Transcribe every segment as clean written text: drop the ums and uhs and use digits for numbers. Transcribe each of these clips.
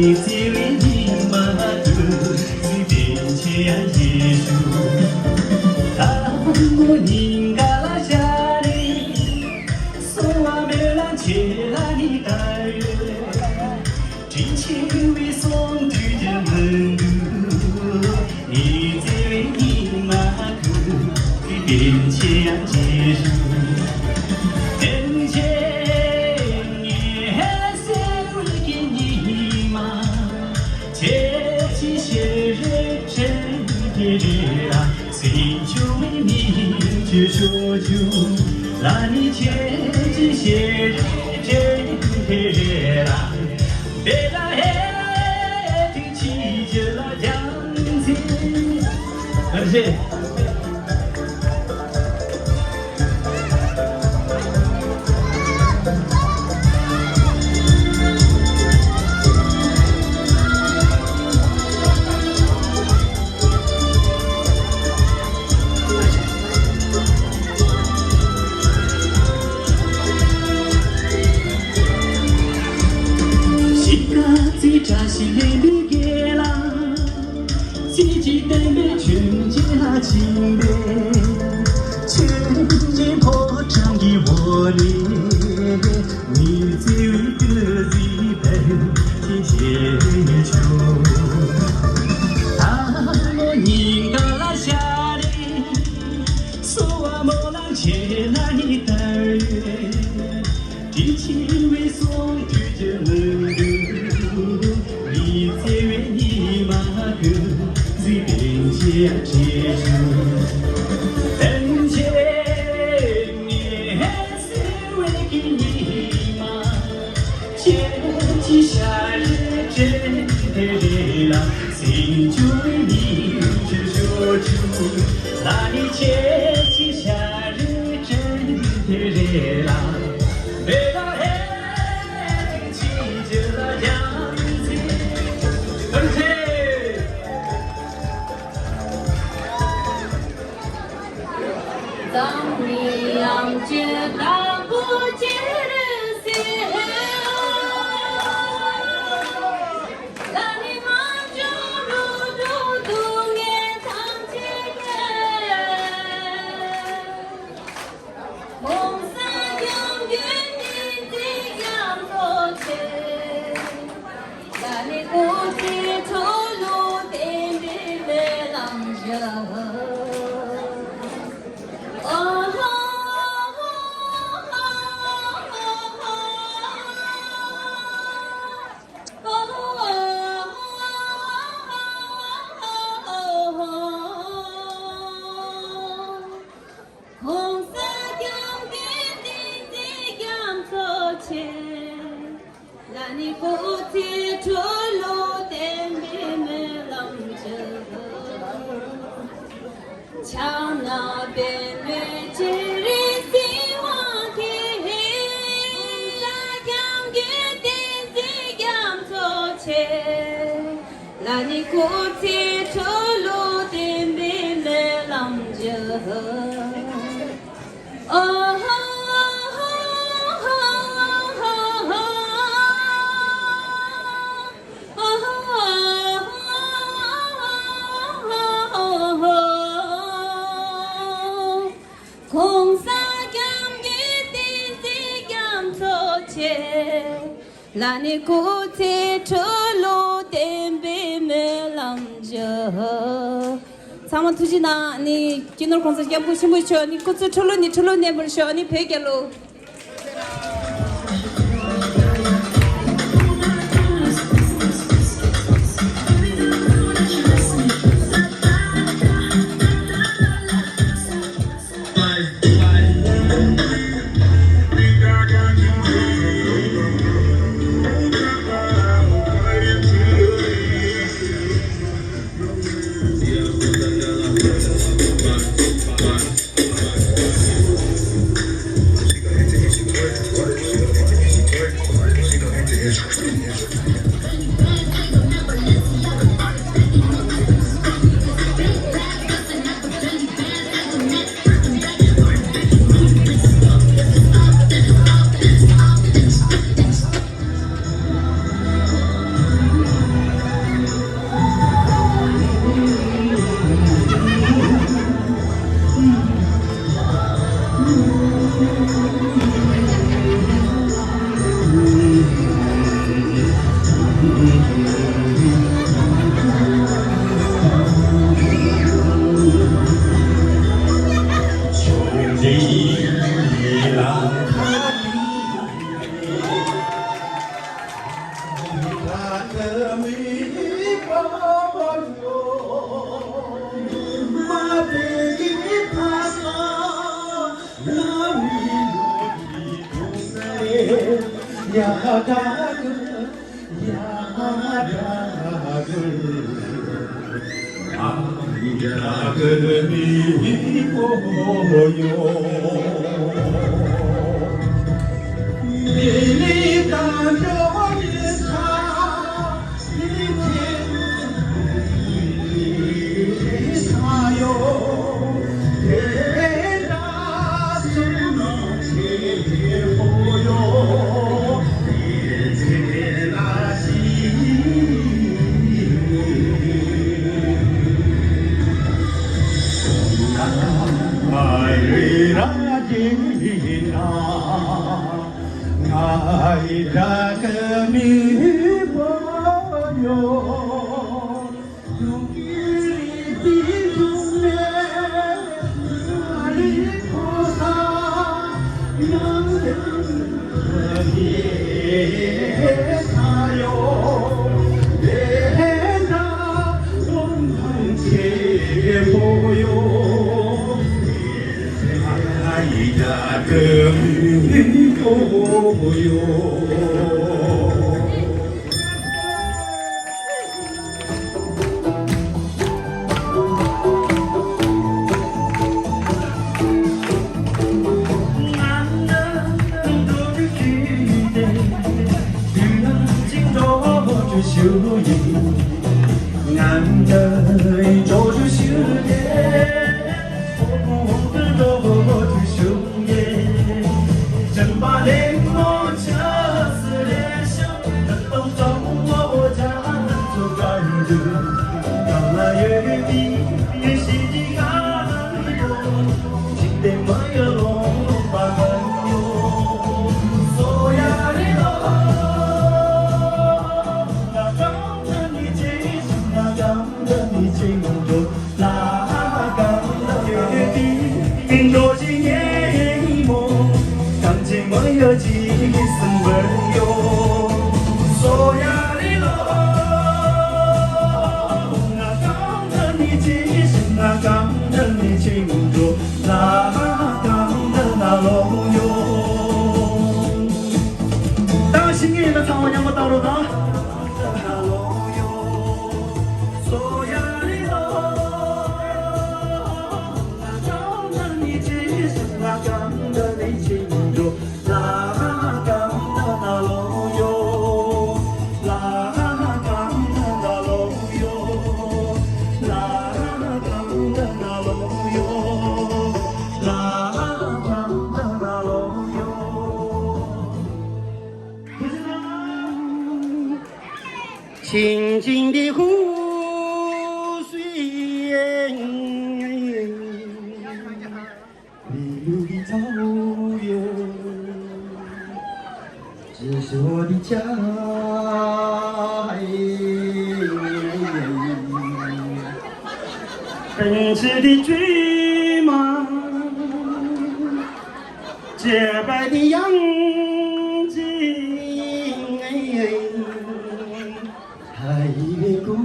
你最为你马的最边前耶稣，当我宁嘎拉下里，索瓦梅拉切拉你大约，真情为送去的门路，你最为你马的最边前耶稣。去说就那你切记些这啦，别啦嘿，听起就啦样子，而且。扎西雷米给啦，自己的美全家清白，全家破产给我哩，你最为个最笨，天天求，他我宁嘎拉下哩，索瓦莫浪切拉你大约，地情为送去这门路。你最为你马哥最边界接触，等前你还是为给你马，前期夏日真的热浪，心就为你去说出，那你前期夏日真的热浪，热浪嘿，起着了样。当你仰着大不接的时候，当你忙着入住冬夜长街，梦想永远你这样多切，当你过去走路的你的浪着。你不提出路的妹妹浪着，墙那边的节日希望给那样的这样做切，那你不提出路的妹妹浪着，哦。那你估计出路点被没浪着，咱们突击呢？你今天公司也不行不行，你估计出路你不行，你赔给路。 야근이 보여 미리 다녀오는 사이天사요 대나 수놓게 보여 나이라 금이 보여 눈길이 비중에 나를 보사 영원히 사요 내나 온당케 보여 나이라 금이 보여 당신이 나 상원 양보 따로다清静的湖水，碧绿的草原，这是我的家。奔驰的骏马，洁白的羊颈。海边姑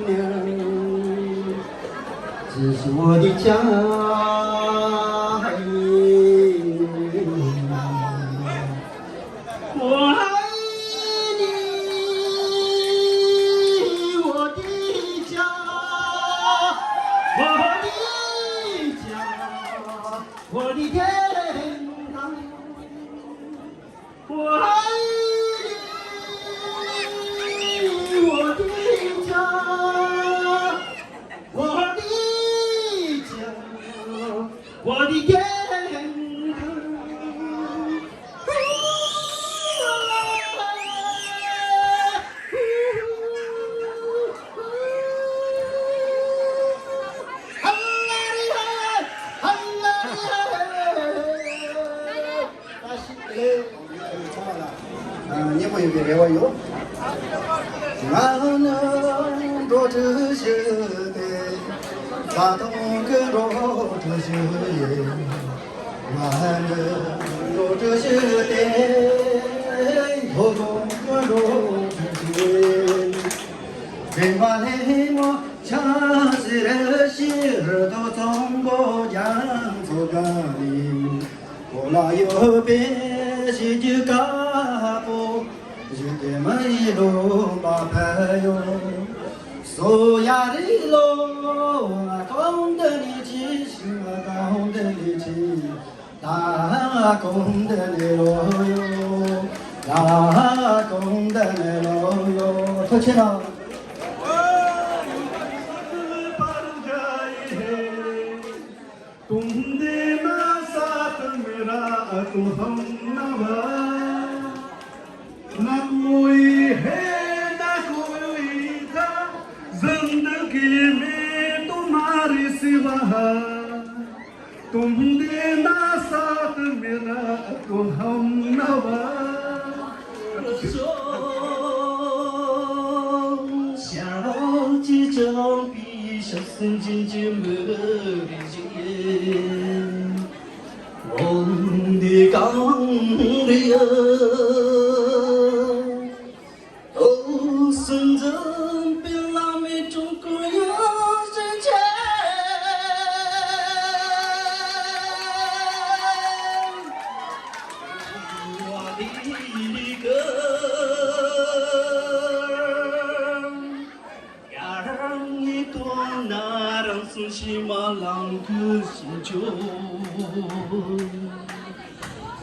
娘，这是我的家。我爱你，我的家，我的家，我的天堂。我爱我的家，我的家，我的天堂。你会别我有。나는 도저시대 바동그 도저시에 나는 도저시대 바동그 도저시에 대만의 뭐 자스레 시르도 정보 양소가리 올라요 배시지가 보们一路把朋友，所呀的路啊，功德的基心啊，功德的基，大功德的路哟，大功德的路哟，出去了。 तुमने ना साथ मेरा तुम हम नवा ना कोई है ना कोई था जिंदगी में तुम्हारे सिवा तुमने ना साथ मेरा तुम हम नवा 想起这笔小生紧紧没的情，我的港的呀，哦，孙子别拉美中国有人间，我的歌。 나랑 순심한 그 심정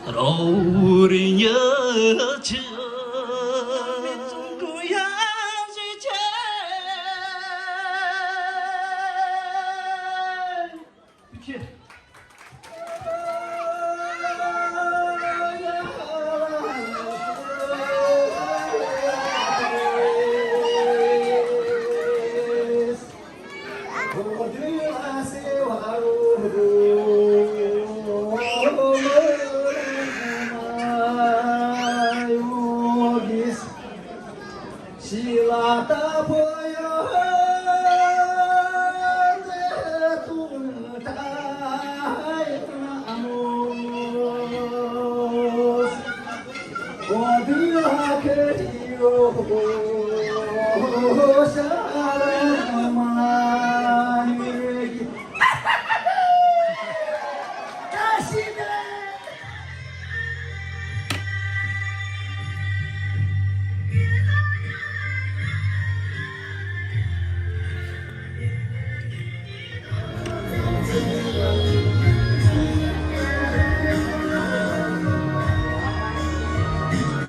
어린 여자 누구야 이제 Silata poyo de tuntai amos Odia que yo